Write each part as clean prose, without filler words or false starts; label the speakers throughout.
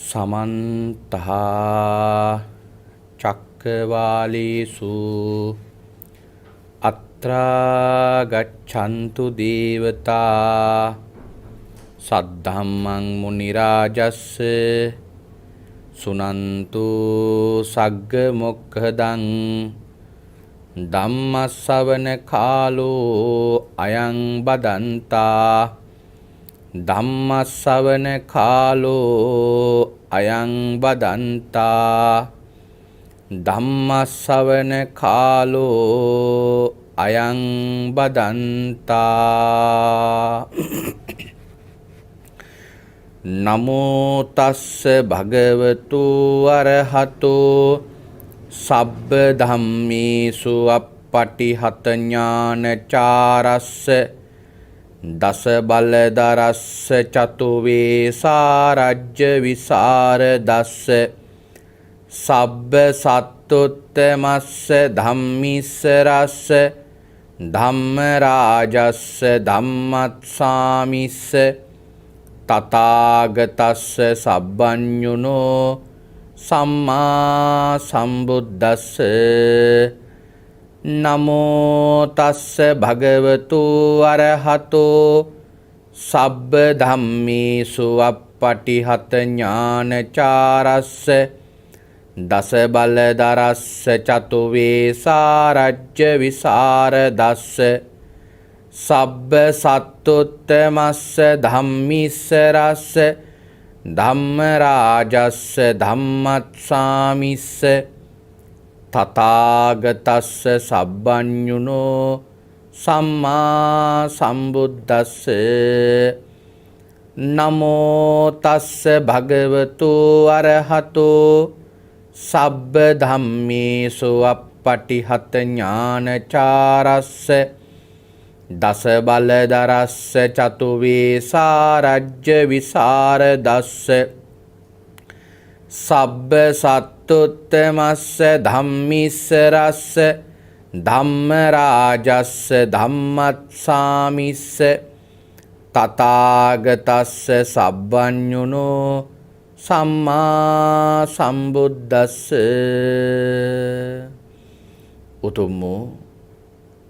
Speaker 1: समन्तः चक्रवालेषु अत्र गच्छन्तु देवता सद्धम्मं मुनिराजस्य सुनन्तु सग्गमुखदं धम्मश्रवण कालो अयं बदन्ता धम्मश्रवण कालो अयं बदन्ता धम्मश्रवण कालो अयं बदन्ता नमो तस्स भगवतो अरहतो सब्ब धम्मेषु अपटिहत ज्ञानचारस्य दस बलधरस्य चतुर्वेशारज्य विशारदस्य सब्ब सत्तुत्तमस्य धम्मीश्वरस्य धम्मराजस्य धम्मस्वामिस्य तथागतस्य सब्बन्युनो सम्मा सम्बुद्धस्य नमो तस्य भगवतो अरहतो सब्ब धम्मेषु अपटिहत ज्ञानचारस्य दस बलधरस्य चतुर्वेशारज्य विशारदस्य सब्ब सत्तुत्तमस्य धम्मीश्वरस्य धम्मराजस्य धम्मस्वामिस्य तथागतस्य सब्बन्युनो सम्मा सम्बुद्धस्य नमो तस्य भगवतो अरहतो सब्ब धम्मेषु अपटिहत ज्ञानचारस्य दस बलधरस्य चतुर्वेशारज्य विशारदस्य सब्ब सत्तुत्तमस्य धम्मीश्वरस्य धम्मराजस्य धम्मस्वामिस्य तथागतस्य सब्बन्युनो सम्मा सम्बुद्धस्य උතුම්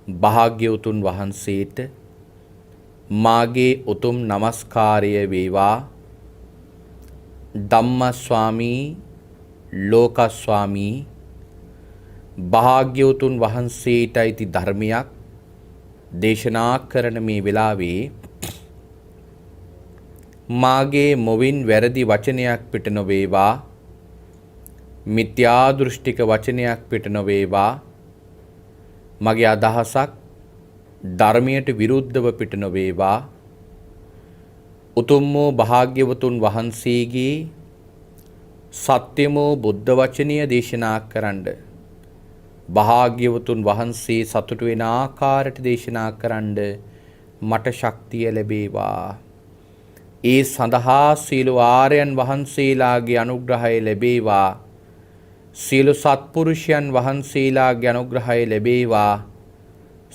Speaker 1: භාග්‍යවතුන් වහන්සේට මාගේ උතුම් නමස්කාරය වේවා. ධම්මස්වාමී ලෝකස්වාමී භාග්‍යවතුන් වහන්සේට අයිති ධර්මයක් දේශනා කරන මේ වෙලාවේ මාගේ මොවින් වැරදි වචනයක් පිට නොවේවා, මිත්‍යා දෘෂ්ටික වචනයක් පිට නොවේවා, මගේ අදහසක් ධර්මයට විරුද්ධව පිට නොවේවා. උතුම් වූ භාග්‍යවතුන් වහන්සේගේ සත්‍යම වූ බුද්ධ වචනය දේශනා කරන්න, භාග්‍යවතුන් වහන්සේ සතුටු වෙන ආකාරයට දේශනා කරන්න මට ශක්තිය ලැබේවා. ඒ සඳහා සීල ආර්යයන් වහන්සේලාගේ අනුග්‍රහය ලැබේවා. සියලු සත්පුරුෂයන් වහන්සේලාගේ අනුග්‍රහය ලැබේවා.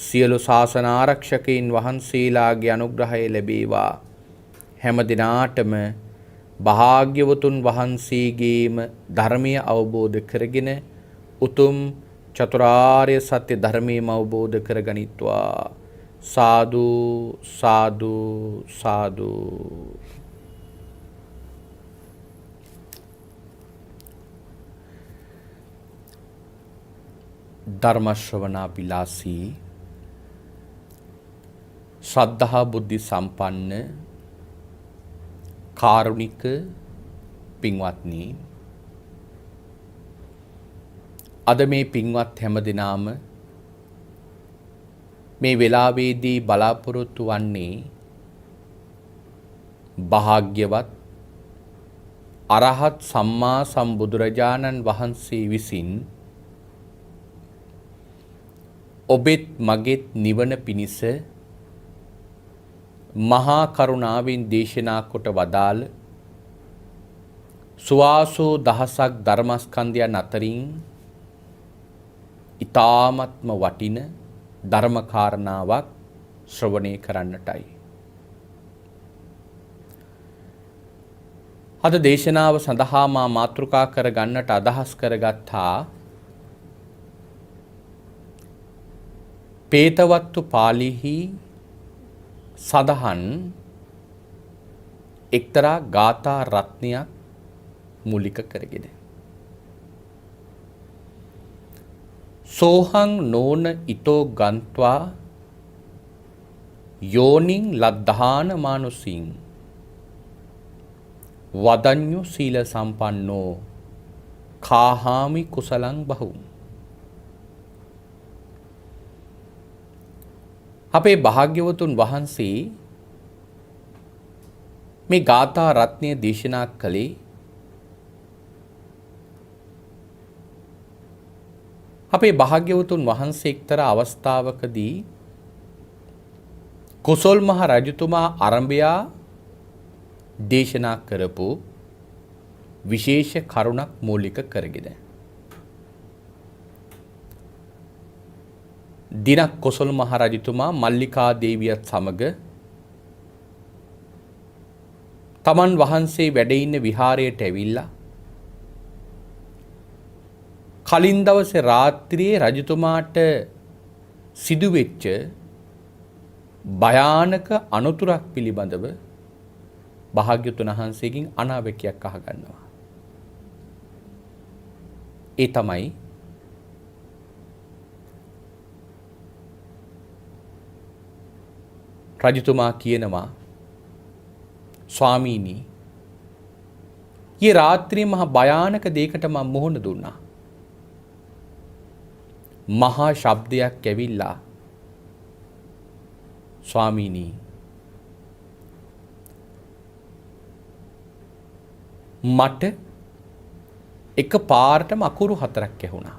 Speaker 1: සියලු ශාසන ආරක්ෂකයින් වහන්සේලාගේ අනුග්‍රහය ලැබේවා. හැම දිනාටම භාග්‍යවතුන් වහන්සේගේම ධර්මය අවබෝධ කරගෙන උතුම් චතුරාර්ය සත්‍ය ධර්මයම අවබෝධ කරගනිත්වා. සාදු සාදු සාදු. ධර්ම ශ්‍රවණාබිලාසී ශ්‍රද්ධා බුද්ධි සම්පන්න කාරුණික පින්වත්නි, අද මේ පින්වත් හැමදෙනාම මේ වෙලාවේදී බලාපොරොත්තු වන්නේ භාග්‍යවත් අරහත් සම්මා සම්බුදුරජාණන් වහන්සේ විසින් ඔබෙත් මගෙත් නිවන පිණිස මහා කරුණාවෙන් දේශනා කොට වදාළ සුවාසෝ දහසක් ධර්මස්කන්ධයන් අතරින් ඊ타ත්ම වටින ධර්ම කාරණාවක් ශ්‍රවණය කරන්නටයි. අද දේශනාව සඳහා මා මාතෘකා කර ගන්නට අදහස් කරගත්තා පේතවත්තු පාළිහි සඳහන් එක්තරා ගාථා රත්නයක් මූලික කරගෙන. සෝහං නෝන ඊතෝ ගන්්වා යෝනින් ලද්ධාන මානුසින් වදඤ්ඤු සීල සම්පන්නෝ කාහාමි කුසලං බහුම්. අපේ භාග්‍යවතුන් වහන්සේ මේ ගාථා රත්නය දේශනා කළේ අපේ භාග්‍යවතුන් වහන්සේ එක්තරා අවස්ථාවකදී කොසල් මහ රජතුමා ආරම්භයා දේශනා කරපු විශේෂ කරුණක් මූලික කරගෙන. දිනක් කොසල් මහ රජතුමා මල්ලිකා දේවියත් සමග තමන් වහන්සේ වැඩ ඉන්න විහාරයට ඇවිල්ලා කලින් දවසේ රාත්‍රියේ රජතුමාට සිදුවෙච්ච භයානක අනතුරක් පිළිබඳව භාග්‍යවතුන් වහන්සේගෙන් අනාවැකියක් අහගන්නවා. ඒ තමයි රජතුමා කියනවා ස්වාමීනි ඊ රාත්‍රියේ මහා භයානක දෙයකට මම මුහුණ දුන්නා. මහා ශබ්දයක් ඇවිල්ලා ස්වාමීනි මට එක පාරටම අකුරු 4ක් ඇහුණා.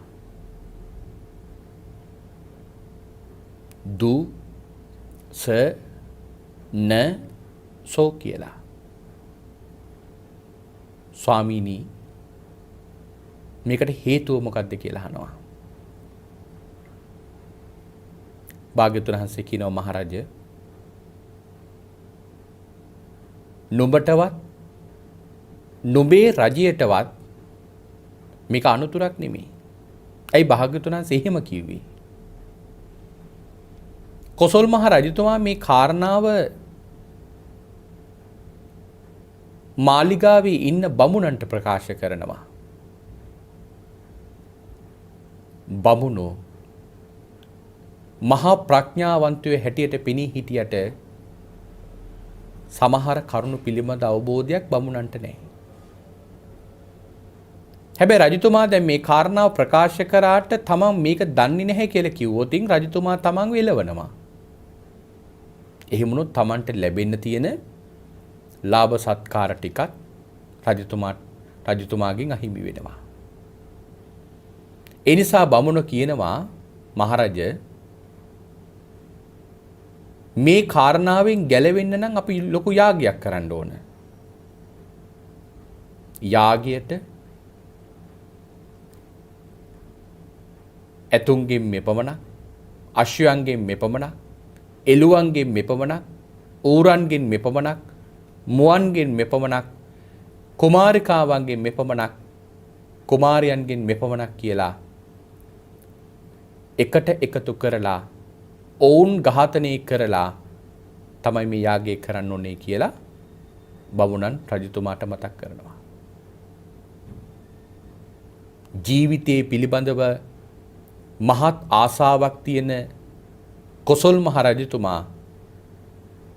Speaker 1: දු ස න සෝ කියලා. ස්වාමීනි මේකට හේතුව මොකක්ද කියලා අහනවා. භාග්‍යවතුන් වහන්සේ කියනවා මහරජ නුඹටවත් නුඹේ රජයටවත් මේක අනුතුරක් නෙමෙයි. ඇයි භාග්‍යවතුන් වහන්සේ එහෙම කිව්වේ? කොසල් මහ රජතුමා මේ කාරණාව මාලිගාවේ ඉන්න බමුණන්ට ප්‍රකාශ කරනවා. බමුණෝ මහා ප්‍රඥාවන්තයෝ හැටියට පෙනී හිටියට සමහර කරුණු පිළිබඳ අවබෝධයක් බමුණන්ට නැහැ. හැබැයි රජතුමා දැන් මේ කාරණාව ප්‍රකාශ කරාට තමන් මේක දන්නේ නැහැ කියලා කිව්වොත් රජතුමා තමන් වෙලවනවා. එහෙම වුණොත් තමන්ට ලැබෙන්න තියෙන ලාභ සත්කාර ටිකත් රජතුමාගෙන් අහිමි වෙනවා. ඒ නිසා බමුණ කියනවා මහරජ මේ කාරණාවෙන් ගැලවෙන්න නම් අපි ලොකු යාගයක් කරන්න ඕන. යාගයට ඇතුන්ගෙන් මෙපමණක්, අශ්වයන්ගෙන් මෙපමණක්, එළුවන්ගෙන් මෙපමණක්, ඌරන්ගෙන් මෙපමණක්, මුවන්ගෙන් මෙපමණක්, කුමාරිකාවන්ගෙන් මෙපමණක්, කුමාරයන්ගෙන් මෙපමණක් කියලා එකට එකතු කරලා ඔවුන් ඝාතනය කරලා තමයි මේ යාගය කරන්න ඕනේ කියලා බමුණන් රජතුමාට මතක් කරනවා. ජීවිතයේ පිළිබඳව මහත් ආසාවක් තියෙන කොසල් මහ රජතුමා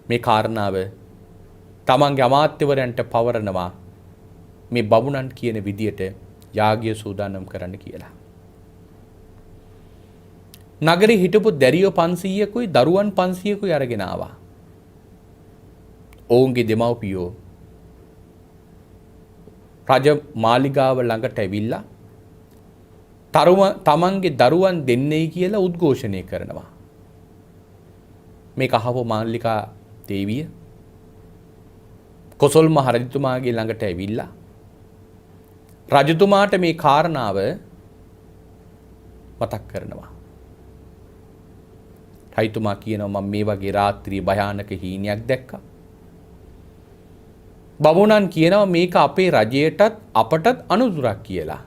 Speaker 1: මේ කාරණාව තමන්ගේ අමාත්‍යවරයන්ට පවරනවා මේ බමුණන් කියන විදියට යාගය සූදානම් කරන්න කියලා. නගරේ හිටපු දැරියෝ 500කුයි දරුවන් 500කුයි අරගෙන ආවා. ඔවුන්ගේ දෙමව්පියෝ රජ මාලිගාව ළඟට ඇවිල්ලා තමන්ගේ දරුවන් දෙන්නයි කියලා උද්ඝෝෂණය කරනවා. මේක අහපු මාලිකා දේවිය කොසල් මහ රජතුමාගේ ළඟට ඇවිල්ලා රජතුමාට මේ කාරණාව මතක් කරනවා. රජතුමා කියනවා මම මේ වගේ රාත්‍රී භයානක හීනයක් දැක්කා. බමුණන් කියනවා මේක අපේ රජයටත් අපටත් අනුදුරක් කියලා.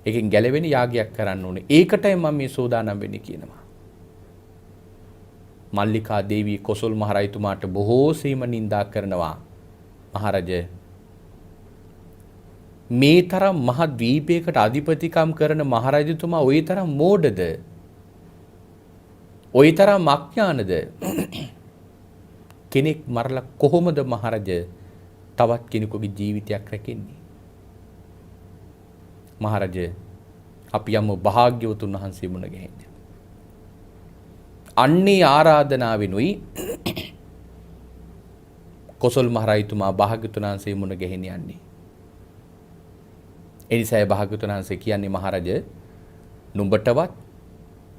Speaker 1: ඒකෙන් ගැලවෙන යාගයක් කරන්න ඕනේ. ඒකටයි මම මේ සෝදානම් වෙන්නේ කියනවා. මල්ලිකා දේවී කොසල් මහරජතුමාට බොහෝසෙයිම නිඳා කරනවා. මහරජ මේ තරම් මහ ද්වීපයකට අධිපතිකම් කරන මහරජතුමා ওই තරම් මෝඩද? ওই තරම් අඥානද? කෙනෙක් මරලා කොහොමද මහරජ තවත් කෙනෙකුගේ ජීවිතයක් රැකෙන්නේ? මහරජ අපි යමු භාග්‍යවතුන් වහන්සේ මුණ ගැහෙන්න. අන්නේ ආරාධනාවෙනුයි කොසල් මහරජතුමා භාග්‍යවතුන් වහන්සේ මුණ ගැහෙන්න යන්නේ. එනිසා භාග්‍යවතුන් වහන්සේ කියන්නේ මහරජ නුඹටවත්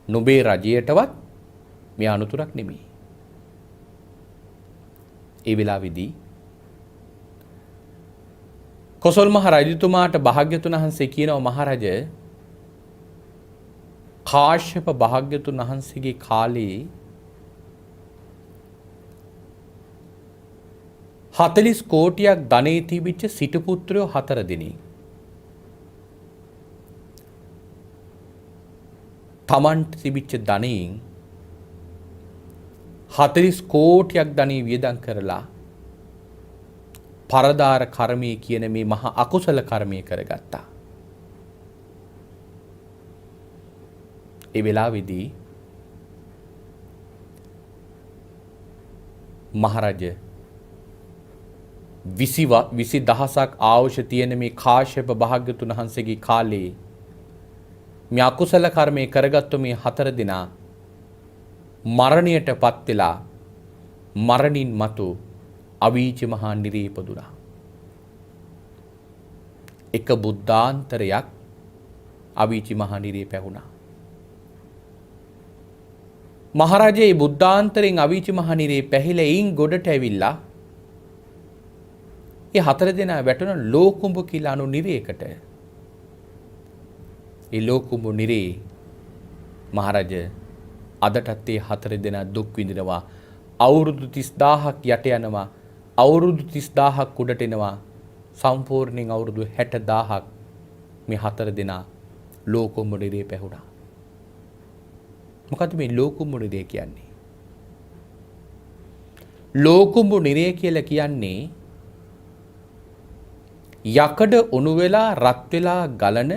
Speaker 1: නුඹේ රජයටවත් මේ අනුතුරක් නෙමෙයි. ඒ වෙලාවේදී කොසල් මහ රජතුමාට භාග්‍යවතුන් වහන්සේ කියනවා මහරජ කාශ්‍යප භාග්‍යවතුන් වහන්සේගේ කාලේ 40 කෝටියක් ධනෙ තිබිච්ච සිටු පුත්‍රයෝ 4 දෙනෙක් තමන්ට තිබිච්ච ධනෙන් 40 කෝටියක් ධනෙ වියදම් කරලා පරදාර කර්මයේ කියන මේ මහා අකුසල කර්මය කරගත්තා. ඒ වෙලාවේදී මහරජ 20,000ක් ආවුෂ තියෙන මේ කාශ්‍යප භාග්‍යතුන් වහන්සේගේ කාලේ මේ අකුසල කර්මය කරගත්තු මේ 4 දෙනා මරණයට පත් වෙලා මරණින් මතු අවීචි මහා නිරේ ඉපදුනා. එක බුද්ධාන්තරයක් අවීචි මහා නිරේ පැවුණා. මහරජේ බුද්ධාන්තරෙන් අවීචි මහා නිරේ පැහිලා එයින් ගොඩට ඇවිල්ලා ඒ 4 දෙනා වැටුණ ලෝකුඹ කියලා අනු නිරේකට. ඒ ලෝකුඹ නිරේ මහරජ අදටත් ඒ 4 දෙනා දුක් විඳිනවා. අවුරුදු 30000ක් යට යනවා. අවුරුදු 30000ක් උඩට එනවා. සම්පූර්ණයෙන් අවුරුදු 60000ක් මේ 4 දෙනා ලෝකුඹ නිරේ පැහුණා. මොකද මේ ලෝකුඹ නිරේ කියන්නේ? ලෝකුඹ නිරේ කියලා කියන්නේ යකඩ උණු වෙලා රත් වෙලා ගලන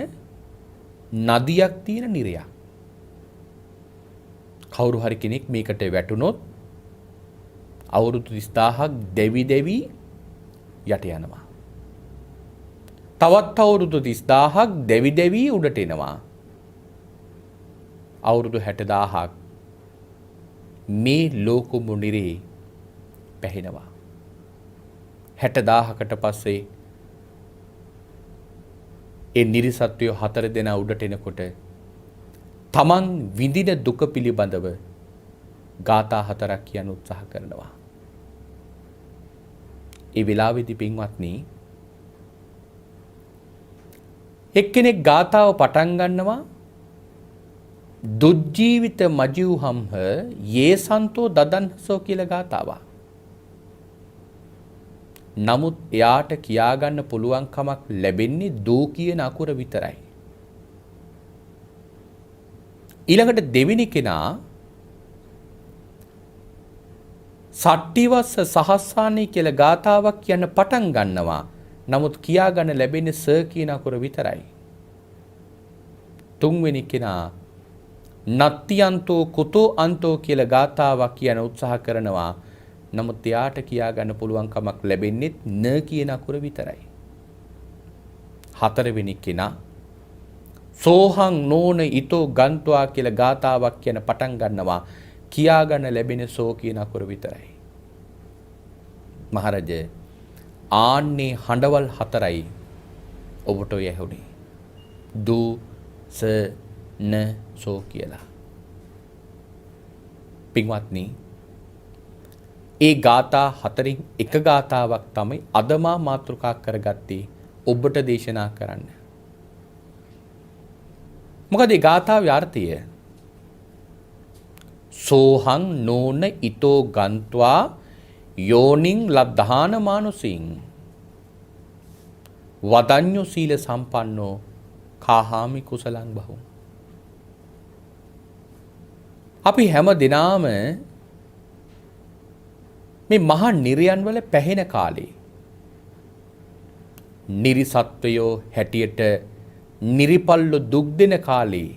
Speaker 1: නදියක් තියෙන නිරයක්. කවුරු හරි කෙනෙක් මේකට වැටුනොත් අවුරුදු 30000ක් දෙවි දෙවි යට යනවා. තවත් අවුරුදු 30000ක් දෙවි දෙවි උඩට එනවා. අවුරුදු 60000ක් මේ ලෝකුඹ නිරේ පැහෙනවා. 60000කට පස්සේ ඒ නිරිසත්වය 4 දෙනා උඩට එනකොට තමන් විඳින දුක පිළිබඳව ගාථා 4ක් කියන්න උත්සාහ කරනවා. ඒ වෙලාවේදී පින්වත්නි එක්කෙනෙක් ගාථාව පටන් ගන්නවා දුජ්ජීවිත මජිව්හම්හ යේසන්තෝ දදන්හසෝ කියලා ගාථාවක්. නමුත් එයාට කියාගන්න පුළුවන් කමක් ලැබෙන්නේ දෝ කියන අකුර විතරයි. ඊළඟට දෙවෙනි කෙනා සට්ටිවස්ස සහස්සානී කියලා ගාථාවක් කියන්න පටන් ගන්නවා. නමුත් කියාගන්න ලැබෙන්නේ ස කියන අකුර විතරයි. තුන්වෙනි කෙනා නත්තියන්තෝ කුතෝ අන්තෝ කියලා ගාථාවක් කියන උත්සාහ කරනවා. නමුත් එයාට කියාගන්න පුළුවන් කමක් ලැබෙන්නේ න කියන අකුර විතරයි. හතරවෙනි කෙනා සෝහං නෝන ඊතෝ ගන්්වා කියලා ගාථාවක් කියන පටන් ගන්නවා. කියාගන්න ලැබෙන සෝ කියන අකුර විතරයි. මහරජ ආන්නේ හඬවල් 4යි ඔබට ඔය ඇහුනේ. දු ස න සෝ කියලා. පින්වත්නි ඒ ගාථා 4න් එක ගාථාවක් තමයි අදමා මාතෘකා කරගත්තේ ඔබට දේශනා කරන්න. මොකද මේ ගාථාවේ අර්ථය සෝහං නෝන ඊතෝ ගන්්වා යෝනින් ලද්ධාන මානුසින් වදඤ්ඤු සීල සම්පන්නෝ කාහාමි කුසලං බහු. අපි හැම දිනාම මේ මහා නිර්යන් වල පැහෙන කාලේ නිරිසත්වයෝ හැටියට නිරිපල්ලු දුක් දෙන කාලේ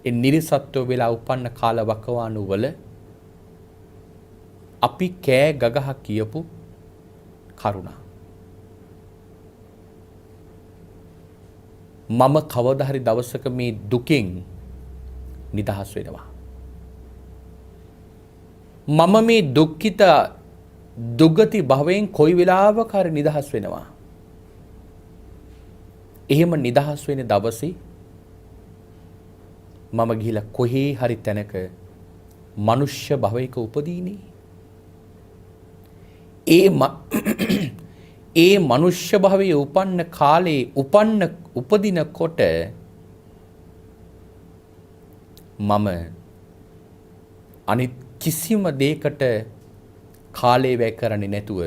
Speaker 1: ඒ නිරිසත්වයෝ වෙලා උපන්න කාල වකවානු වල අපි කෑ ගගහ කියපු කරුණා. මම කවදා හරි දවසක මේ දුකෙන් නිදහස් වෙනවා. මම මේ දුක්ඛිත දුගති භවයෙන් කොයි වෙලාවක හරි නිදහස් වෙනවා. එහෙම නිදහස් වෙන දවසේ මම ගිහිලා කොහේ හරි තැනක මනුෂ්‍ය භවයක උපදීනේ. ඒ මනුෂ්‍ය භවයේ උපන්න කාලේ උපදිනකොට මම අනිත් කිසිම දෙයකට කාලය වැය කරන්නේ නැතුව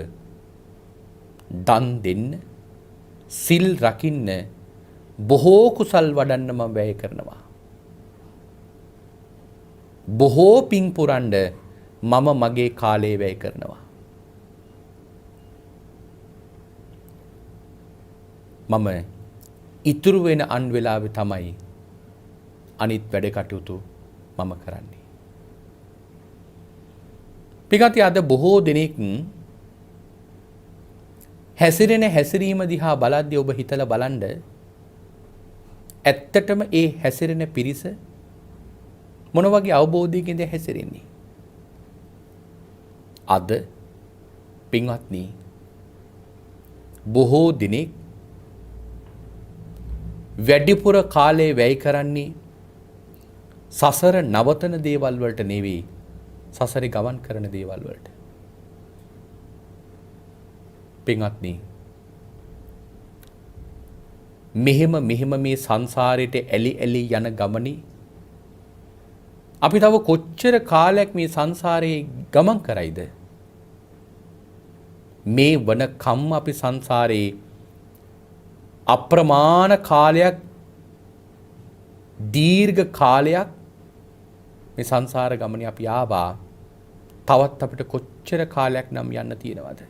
Speaker 1: දන් දෙන්න, සිල් රකින්න, බොහෝ කුසල් වඩන්න මම වැය කරනවා. බොහෝ පින් පුරන්න මම මගේ කාලය වැය කරනවා. මම ඉතුරු වෙන අන් වෙලාවේ තමයි අනිත් වැඩ කටයුතු මම කරන්නේ. පිටකති අද බොහෝ දෙනෙක් හැසිරෙන හැසිරීම දිහා බලද්දී ඔබ හිතලා බලන්න ඇත්තටම ඒ හැසිරෙන පිරිස මොන වගේ අවබෝධයකින්ද හැසිරෙන්නේ? අද පින්වත්නි බොහෝ දෙනෙක් වැඩිපුර කාලය වැය කරන්නේ සසර නවතන දේවල් වලට නෙවෙයි, සසරේ ගමන් කරන දේවල් වලට. පින්වත්නි මෙහෙම මේ සංසාරයට ඇලි ඇලි යන ගමනේ අපි තව කොච්චර කාලයක් මේ සංසාරේ ගමන් කරයිද? මේ වන කම් අපි සංසාරේ අප්‍රමාණ කාලයක්, දීර්ඝ කාලයක් මේ සංසාර ගමනේ අපි ආවා. තවත් අපිට කොච්චර කාලයක් නම් යන්න තියෙනවද?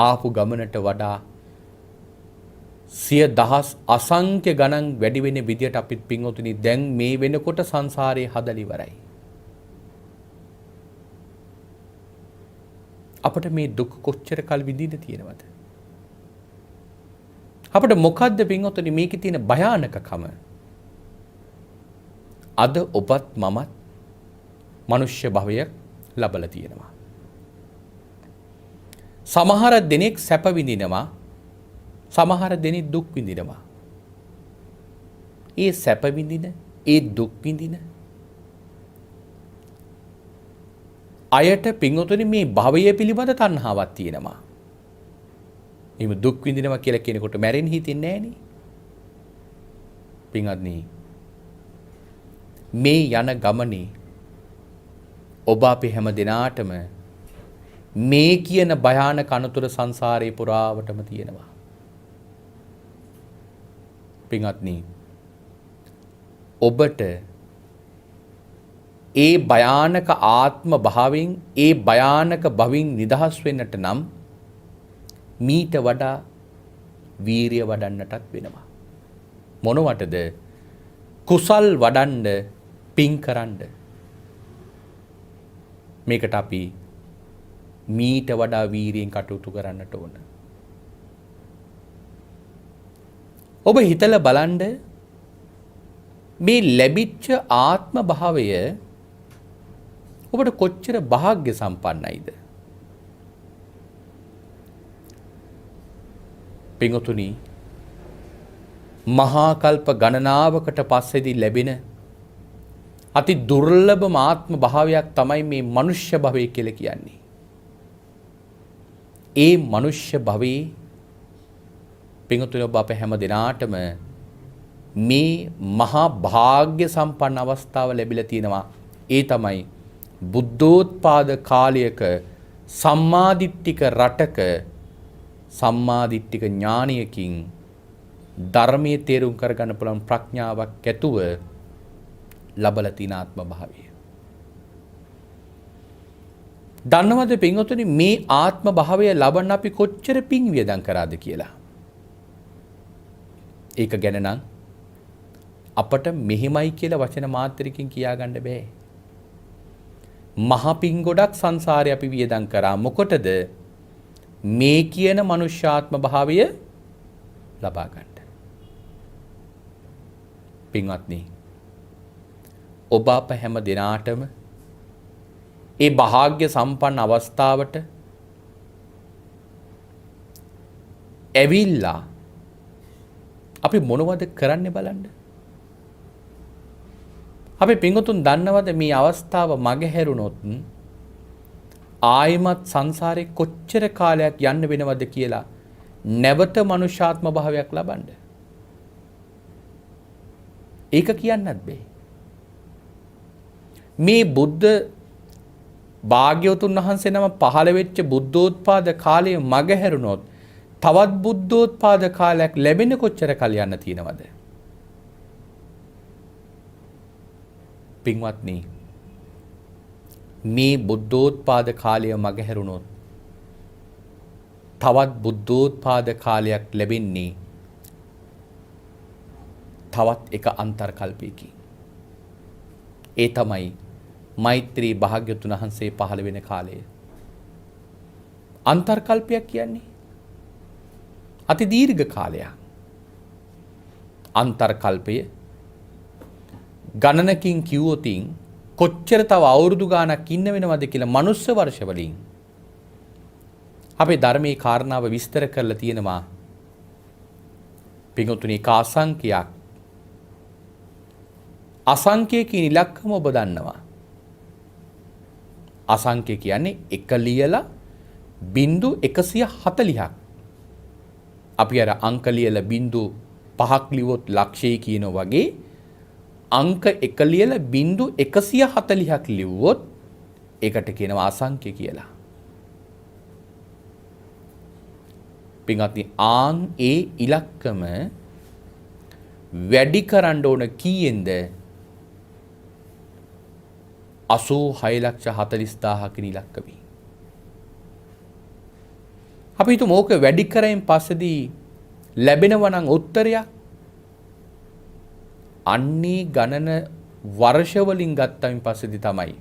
Speaker 1: ආපු ගමනට වඩා සිය දහස් අසංඛ්‍ය ගණන් වැඩි වෙන විදියට අපිත් පින්වතුනි දැන් මේ වෙනකොට සංසාරේ හදලා ඉවරයි. අපිට මේ දුක් කොච්චර කල් විඳින්න තියෙනවද? අපිට මොකද්ද පින්වතුනි මේකේ තියෙන භයානකකම? අද ඔබත් මමත් මනුෂ්‍ය භවයක් ලබලා තියෙනවා. සමහර දෙනෙක් සැප විඳිනවා, සමහර දෙනෙක් දුක් විඳිනවා. ඒ සැප විඳින, ඒ දුක් විඳින අයට පින්වතුනි මේ භවය පිළිබඳ තණ්හාවක් තියෙනවා. එහෙම දුක් විඳිනවා කියලා කෙනෙකුට මැරෙන්න හිතෙන්නේ නැහැ නේ. පින්වත්නි මේ යන ගමනේ ඔබ අපි හැම දිනාටම මේ කියන භයානක අනතුර සංසාරේ පුරාවටම තියෙනවා. පින්වත්නි ඔබට ඒ භයානක ආත්ම භාවයෙන්, ඒ භයානක භවින් නිදහස් වෙන්නට නම් මීට වඩා වීරිය වඩන්නටත් වෙනවා. මොනවටද? කුසල් වඩන්න, පින් කරන්න. මේකට අපි මීට වඩා වීරියෙන් කටයුතු කරන්නට ඕන. ඔබ හිතලා බලන්න මේ ලැබිච්ච ආත්ම භාවය ඔබට කොච්චර වාග්ය සම්පන්නයිද? පින්වතුනි මහා කල්ප ගණනාවකට පස්සේදී ලැබෙන අති දුර්ලභම ආත්ම භාවයක් තමයි මේ මනුෂ්‍ය භවය කියලා කියන්නේ. ඒ මනුෂ්‍ය භවයේ පින්වතුනි ඔබ අප හැම දිනාටම මේ මහා වාග්ය සම්පන්න අවස්ථාව ලැබිලා තියෙනවා. ඒ තමයි බුද්ධෝත්පාද කාලයක සම්මාදිට්ඨික රටක සම්මාදිට්ඨික ඥානයකින් ධර්මයේ තේරුම් කරගන්න පුළුවන් ප්‍රඥාවක් ඇතුව ලබලා තියෙන ආත්ම භාවය. දන්නවද පින්වතුනි මේ ආත්ම භාවය ලබන්න අපි කොච්චර පින් වියදම් කරාද කියලා? ඒක ගැන නම් අපට මෙහිමයි කියලා වචන මාත්‍රකින් කියාගන්න බෑ. මහ පින් ගොඩක් සංසාරේ අපි වියදම් කරා. මොකටද? මේ කියන මනුෂ්‍යාත්ම භාවය ලබා ගන්න. පින්වත්නි, ඔබ අප හැම දිනාටම ඒ භාග්‍ය සම්පන්න අවස්ථාවට ඇවිල්ලා අපි මොනවද කරන්න බලන්න. අපි පින්වතුන් දන්නවද මේ අවස්ථාව මගහැරුණොත් ආයමත් සංසාරේ කොච්චර කාලයක් යන්න වෙනවද කියලා නැවත මනුෂ්‍යාත්ම භාවයක් ලබන්න. ඒක කියන්නත් බෑ. මේ බුද්ධ භාග්‍යවතුන් වහන්සේ නම පහළ වෙච්ච බුද්ධෝත්පාද කාලයේ මගහැරුණොත් තවත් බුද්ධෝත්පාද කාලයක් ලැබෙන කොච්චර කල් යන්න තියෙනවද? පින්වත්නි, මේ බුද්ධෝත්පාද කාලය මගහැරුණොත් තවත් බුද්ධෝත්පාද කාලයක් ලැබෙන්නේ තවත් එක අන්තර්කල්පයකින්. ඒ තමයි මෛත්‍රී භාග්‍යවතුන් වහන්සේ පහළ වෙන කාලය. අන්තර්කල්පයක් කියන්නේ අති දීර්ඝ කාලයක්. අන්තර්කල්පය ගණනකින් කිව්වොතින් කොච්චර තව අවුරුදු ගාණක් ඉන්න වෙනවද කියලා මනුස්ස වර්ෂ වලින් අපේ ධර්මයේ කාරණාව විස්තර කරලා තියෙනවා. පින්වතුනි, කාසංඛ්‍යයක් අසංඛ්‍ය කියන ඉලක්කම ඔබ දන්නවා. අසංඛ්‍ය කියන්නේ 1 ලියලා බිංදු 140ක්. අපි අර අංක ලියලා බිංදු 5ක් ලිව්වොත් ලක්ෂය කියනවා වගේ අංක 1 ලියලා බිංදු 140ක් ලිව්වොත් ඒකට කියනවා අසංඛ්‍ය කියලා. පින්වත්නි, ආන් ඒ ඉලක්කම වැඩි කරන්න ඕන කීයෙන්ද? 86,40,000 කින් ඉලක්කමයි. අපි හිතමු ඕක වැඩි කරෙන් පස්සේදී ලැබෙනවා නම් උත්තරයක් අන්නේ ගණන වර්ෂ වලින් ගත්තයින් පස්සේදී තමයි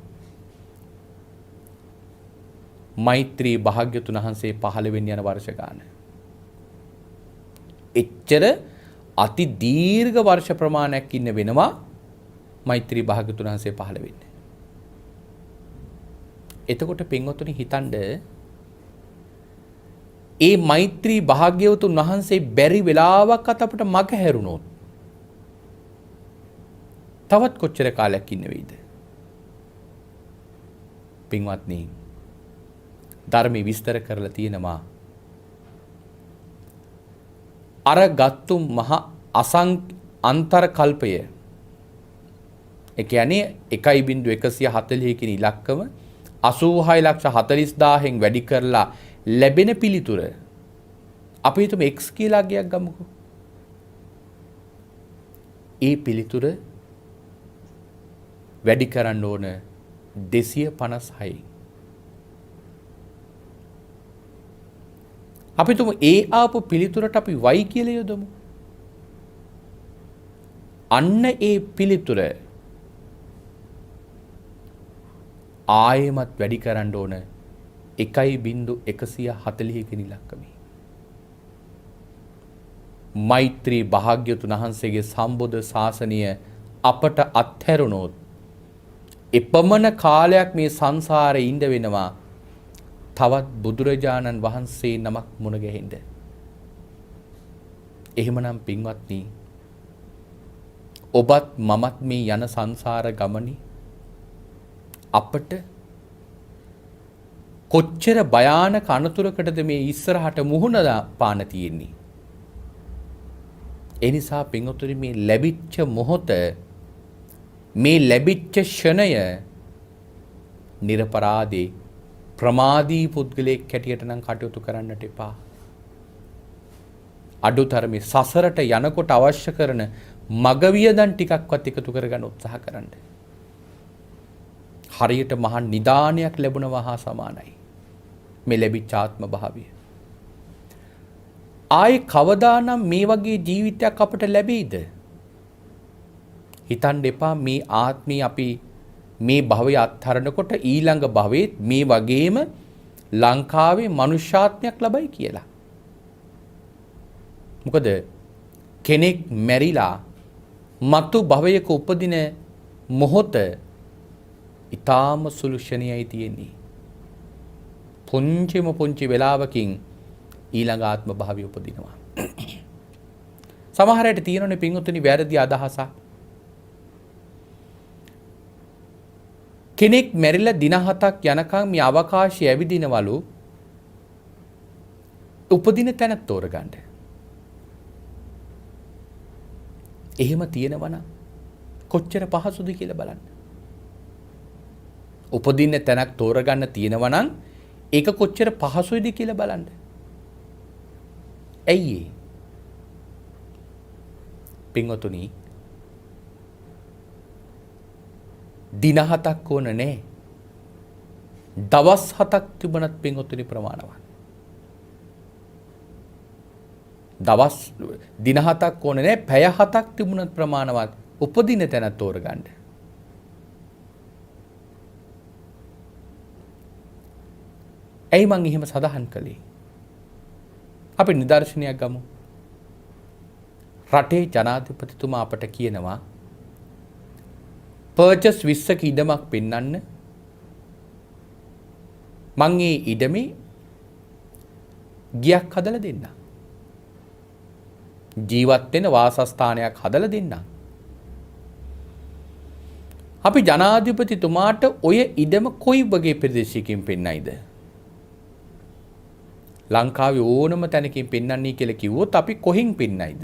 Speaker 1: මෛත්‍රී භාග්‍යතුන් වහන්සේ පහළ වෙන්න යන වර්ෂ ගාන. එච්චර අති දීර්ඝ වර්ෂ ප්‍රමාණයක් ඉන්න වෙනවා මෛත්‍රී භාග්‍යතුන් වහන්සේ පහළ වෙන්න. එතකොට පින්වතුනි, හිතන්න ඒ මෛත්‍රී භාග්‍යවතුන් වහන්සේ බැරි වෙලාවක් අපට මග හැරුණොත් තවත් කොච්චර කාලයක් ඉන්න වෙයිද? පින්වත්නි, ධර්මයේ විස්තර කරලා තියෙනවා අර ගත්තු මහ අන්තර්කල්පය, ඒ කියන්නේ 1.140 කියන ඉලක්කම 86,40,000න් වැඩි කරලා ලැබෙන පිළිතුර අපි හිතමු x කියලා ගයක් ගමුකෝ. ඒ පිළිතුර වැඩි කරන්න ඕන 256. අපි හිතමු ඒ ආපු පිළිතුරට අපි y කියලා යොදමු. අන්න ඒ පිළිතුර ආයෙමත් වැඩි කරන්න ඕන 1.140 කින් ඉලක්කමයි. මෛත්‍රී භාග්‍යවතුන් වහන්සේගේ සම්බුද්ධ ශාසනය අපට අත්හැරුණොත් එපමණ කාලයක් මේ සංසාරේ ඉඳ වෙනවා තවත් බුදුරජාණන් වහන්සේ නමක් මුණ ගැහෙන්න. එහෙමනම් පින්වත්නි, ඔබත් මමත් මේ යන සංසාර ගමනේ අපට කොච්චර භයානක අනතුරකටද මේ ඉස්සරහට මුහුණ පාන තියෙන්නේ. ඒ නිසා පින්වතුනි, මේ ලැබිච්ච මොහොත, මේ ලැබිච්ච ෂණය නිර්පරාදී ප්‍රමාදී පුද්ගලයෙක් හැටියට නම් කටයුතු කරන්නට එපා. අඩුතරමේ සසරට යනකොට අවශ්‍ය කරන මගවියදන් ටිකක්වත් එකතු කරගන්න උත්සාහ කරන්න. හරියට මහා නිදානයක් ලැබුණා හා සමානයි මේ ලැබිච්ච ආත්ම භාවය. ආයේ කවදානම් මේ වගේ ජීවිතයක් අපට ලැබෙයිද? හිතන්න එපා මේ ආත්මී අපි මේ භවය අත්හරනකොට ඊළඟ භවෙත් මේ වගේම ලංකාවේ මනුෂ්‍යාත්මයක් ලබයි කියලා. මොකද කෙනෙක් මැරිලා මතු භවයක උපදින මොහොත ඊටාම සුළු ක්ෂණයයි තියෙන්නේ. පුංචි වෙලාවකින් ඊළඟ ආත්ම භාවය උපදිනවා. සමහර අයට තියෙනනේ පින්වතුනි වැරදි අදහසක්. කෙනෙක් මැරිලා දින 7ක් යනකම් මේ අවකාශයේ ඇවිදිනවලු උපදින තැනක් තෝරගන්න. එහෙම තියෙනවනම් කොච්චර පහසුද කියලා බලන්න. උපදින්න තැනක් තෝරගන්න තියෙනවනම් ඒක කොච්චර පහසුයිද කියලා බලන්න. ඇයි ඒ? පින්වතුනි දින 7ක් ඕන නෑ. දවස් 7ක් තිබුණත් පින්වතුනි ප්‍රමාණවත්. දවස් දින 7ක් ඕන නෑ, පැය 7ක් තිබුණත් ප්‍රමාණවත් උපදින තැන තෝරගන්න. ඇයි මං එහෙම සඳහන් කළේ? අපි නිදර්ශනයක් ගමු. රටේ ජනාධිපතිතුමා අපට කියනවා පර්චස් 20ක ඉඩමක් පෙන්වන්න. මං ඒ ඉඩමේ ගියක් හදලා දෙන්න. ජීවත් වෙන වාසස්ථානයක් හදලා දෙන්න. අපි ජනාධිපතිතුමාට ඔය ඉඩම කොයි වගේ ප්‍රදේශයකින් පෙන්නයිද? ලංකාවේ ඕනම තැනකින් පෙන්වන්නයි කියලා කිව්වොත් අපි කොහෙන් පෙන්නයිද?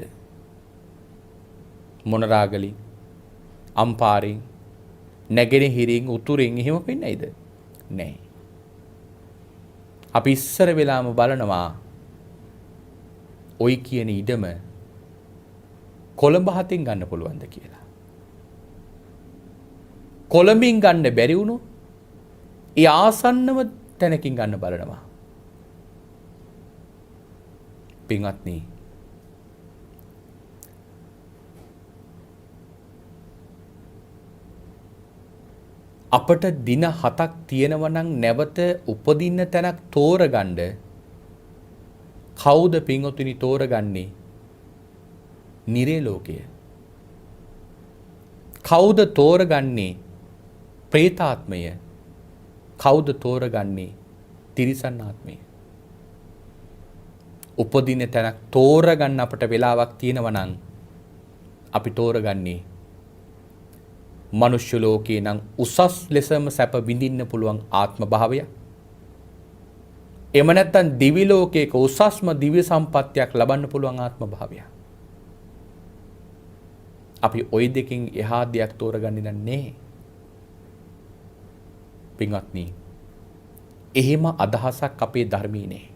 Speaker 1: මොනරාගලින්, අම්පාරෙන්, නැගෙනහිරින්, උතුරෙන් එහෙම පෙන්නයිද? නෑ. අපි ඉස්සර වෙලාම බලනවා ඔයි කියන ඉඩම කොළඹ හතින් ගන්න පුළුවන්ද කියලා. කොළඹින් ගන්න බැරි වුණොත් ඒ ආසන්නම තැනකින් ගන්න බලනවා. පින්වත්නි, අපට දින 7ක් තියෙනවා නම් නැවත උපදින්න තැනක් තෝරගන්න කවුද පින්වතුනි තෝරගන්නේ? නිරේ ලෝකය. කවුද තෝරගන්නේ ප්‍රේතාත්මය? කවුද තෝරගන්නේ තිරිසන් ආත්මය? උපදින තැනක් තෝරගන්න අපට වෙලාවක් තියෙනවා නම් අපි තෝරගන්නේ මනුෂ්‍ය ලෝකේ නම් උසස් ලෙසම සැප විඳින්න පුළුවන් ආත්ම භාවය. එම නැත්තම් දිවි ලෝකයක උසස්ම දිව්‍ය සම්පත්තියක් ලබන්න පුළුවන් ආත්ම භාවය. අපි ওই දෙකෙන් එහා දෙයක් තෝරගන්නේ නැහැ. පින්වත්නි, එහෙම අදහසක් අපේ ධර්මයේ නැහැ.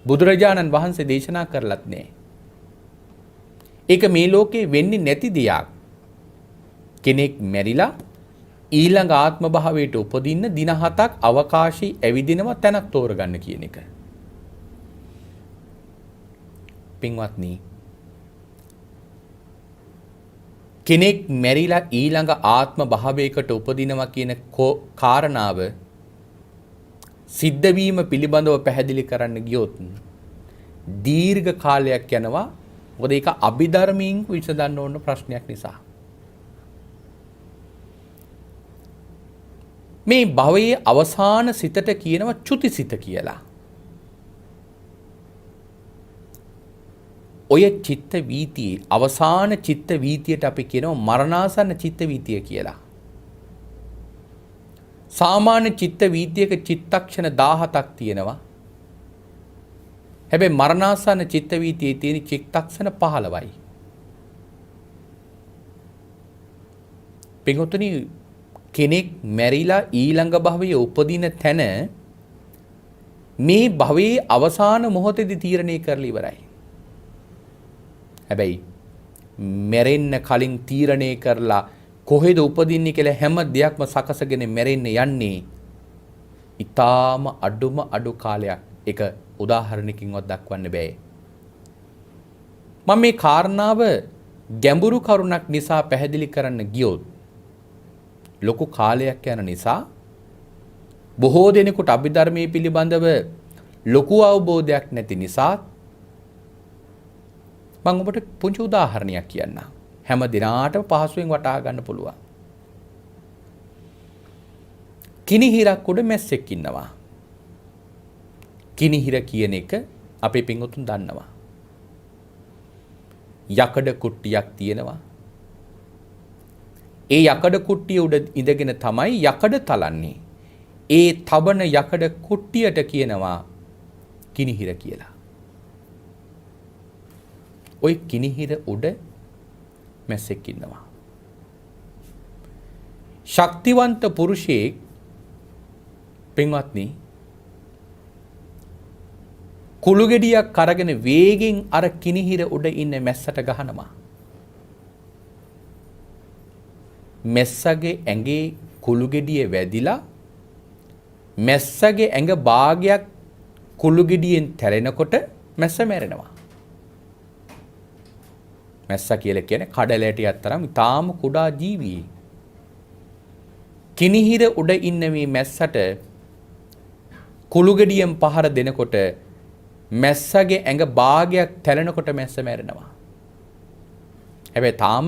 Speaker 1: බුදුරජාණන් වහන්සේ දේශනා කරලත් නැහැ. ඒක මේ ලෝකේ වෙන්නේ නැති දෙයක්. කෙනෙක් මැරිලා ඊළඟ ආත්ම භාවයට උපදින්න දින 7ක් අවකාශී ඇවිදිනව තැනක් තෝරගන්න කියන එක. පින්වත්නි, කෙනෙක් මැරිලා ඊළඟ ආත්ම භාවයකට උපදිනවා කියන කාරණාව සිද්ධ වීම පිළිබඳව පැහැදිලි කරන්න ගියොත් දීර්ඝ කාලයක් යනවා. මොකද ඒක අභිධර්මයෙන් විසඳන්න ඕන ප්‍රශ්නයක් නිසා. මේ භවයේ අවසාන සිතට කියනවා චුතිසිත කියලා. ඔය චිත්ත වීතියේ අවසාන චිත්ත වීතියට අපි කියනවා මරණාසන්න චිත්ත වීතිය කියලා. සාමාන්‍ය චිත්ත වීතියක චිත්තක්ෂණ 17ක් තියෙනවා. හැබැයි මරණාසන්න චිත්ත වීතියේ තියෙන චිත්තක්ෂණ 15යි. පින්වතුනි, කෙනෙක් මැරිලා ඊළඟ භවයේ උපදින තැන මේ භවයේ අවසාන මොහොතේදී තීරණය කරලා ඉවරයි. හැබැයි මැරෙන්න කලින් තීරණය කරලා කොහෙද උපදින්නේ කියලා හැම දෙයක්ම සකසගෙන මැරෙන්න යන්නේ ඊටාම අඩු කාලයක්. ඒක උදාහරණකින්වත් දක්වන්න බෑ. මම මේ කාරණාව ගැඹුරු කරුණක් නිසා පැහැදිලි කරන්න ගියොත් ලොකු කාලයක් යන නිසා බොහෝ දෙනෙකුට අභිධර්මයේ පිළිබඳව ලොකු අවබෝධයක් නැති නිසා මම ඔබට පුංචි උදාහරණයක් කියන්නම්. හැම දිනාටම පහසුවෙන් වටහා ගන්න පුළුවන්. කිනිහිරක් උඩ මැස්සෙක් ඉන්නවා. කිනිහිර කියන එක අපේ පින්වතුන් දන්නවා. යකඩ කුට්ටියක් තියෙනවා. ඒ යකඩ කුට්ටිය උඩ ඉඳගෙන තමයි යකඩ තලන්නේ. ඒ තබන යකඩ කුට්ටියට කියනවා කිනිහිර කියලා. ওই කිනිහිර උඩ මැස්සෙක් ඉන්නවා. ශක්තිවන්ත පුරුෂයෙක් පින්වත්නි කුළු ගෙඩියක් අරගෙන වේගෙන් අර කිනිහිර උඩ ඉන්න මැස්සට ගහනවා. මැස්සගේ ඇඟේ කුළු ගෙඩිය වැදිලා මැස්සගේ ඇඟ භාගයක් කුළු ගෙඩියෙන් තැරෙනකොට මැස්ස මැරෙනවා. මැස්ස කියලා කියන්නේ කඩලැටියක් තරම් ඊටාම කුඩා ජීවියෙක්. කිනිහිර උඩ ඉන්න මේ මැස්සට කුළු ගෙඩියෙන් පහර දෙනකොට මැස්සගේ ඇඟ භාගයක් තැලෙනකොට මැස්ස මැරෙනවා. හැබැයි තාම